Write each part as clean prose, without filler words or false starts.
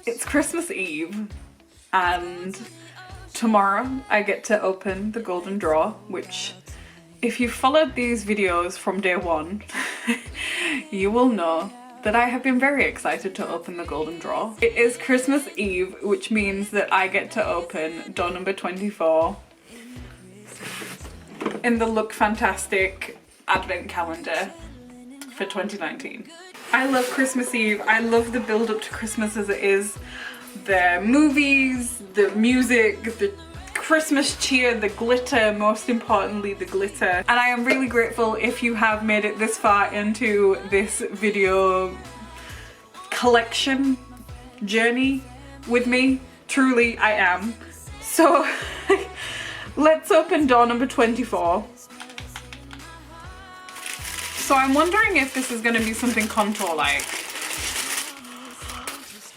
It's Christmas Eve and tomorrow I get to open the golden drawer, which if you followed these videos from day one, you will know that I have been very excited to open the golden drawer. It is Christmas Eve, which means that I get to open door number 24 in the Lookfantastic advent calendar for 2019. I love Christmas Eve. I love the build up to Christmas as it is. The movies, the music, the Christmas cheer, the glitter, most importantly the glitter. And I am really grateful if you have made it this far into this video collection journey with me. Truly I am. So let's open door number 24. So I'm wondering if this is going to be something contour-like.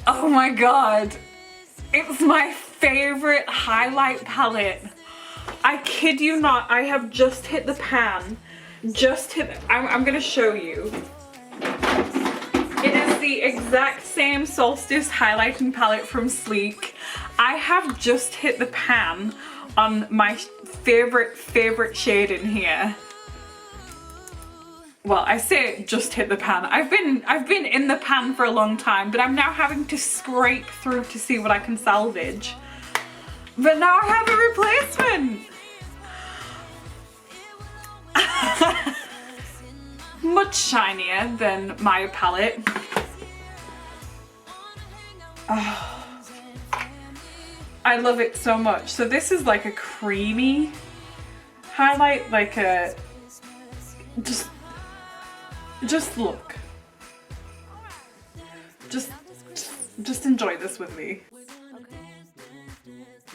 Oh my god. It's my favorite highlight palette. I kid you not, I have just hit the pan. I'm going to show you. It is the exact same Solstice highlighting palette from Sleek. I have just hit the pan on my favorite shade in here. Well, I say just hit the pan. I've been in the pan for a long time, but I'm now having to scrape through to see what I can salvage. But now I have a replacement. Much shinier than my palette. Oh, I love it so much. So this is like a creamy highlight, like a just look. Just enjoy this with me.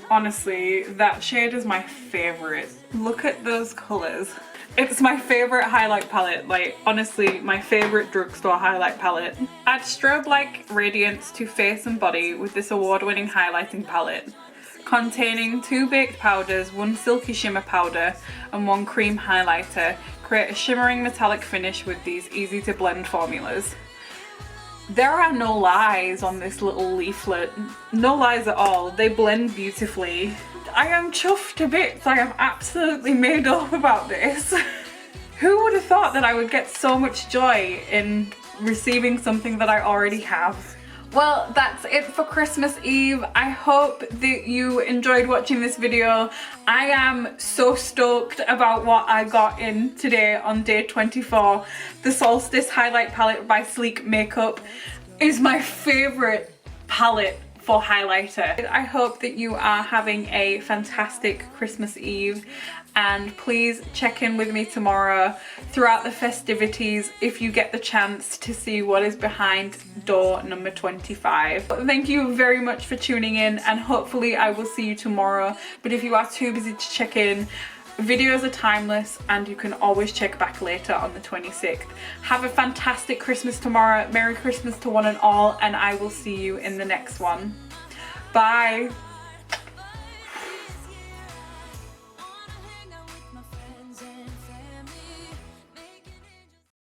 Honestly, that shade is my favorite. Look at those colors. It's my favorite highlight palette, like honestly my favorite drugstore highlight palette. Add strobe-like radiance to face and body with this award-winning highlighting palette, containing 2 baked powders, 1 silky shimmer powder and 1 cream highlighter. Create a shimmering metallic finish with these easy to blend formulas. There are no lies on this little leaflet. No lies at all. They blend beautifully. I am chuffed to bits. I am absolutely made up about this. Who would have thought that I would get so much joy in receiving something that I already have? Well, that's it for Christmas Eve. I hope that you enjoyed watching this video. I am so stoked about what I got in today on day 24. The Solstice Highlight Palette by Sleek Makeup is my favorite palette for highlighter. I hope that you are having a fantastic Christmas Eve, and please check in with me tomorrow throughout the festivities if you get the chance to see what is behind door number 25. Thank you very much for tuning in, and hopefully I will see you tomorrow. But if you are too busy to check in, videos are timeless and you can always check back later on the 26th. Have a fantastic Christmas tomorrow. Merry Christmas to one and all, and I will see you in the next one. Bye.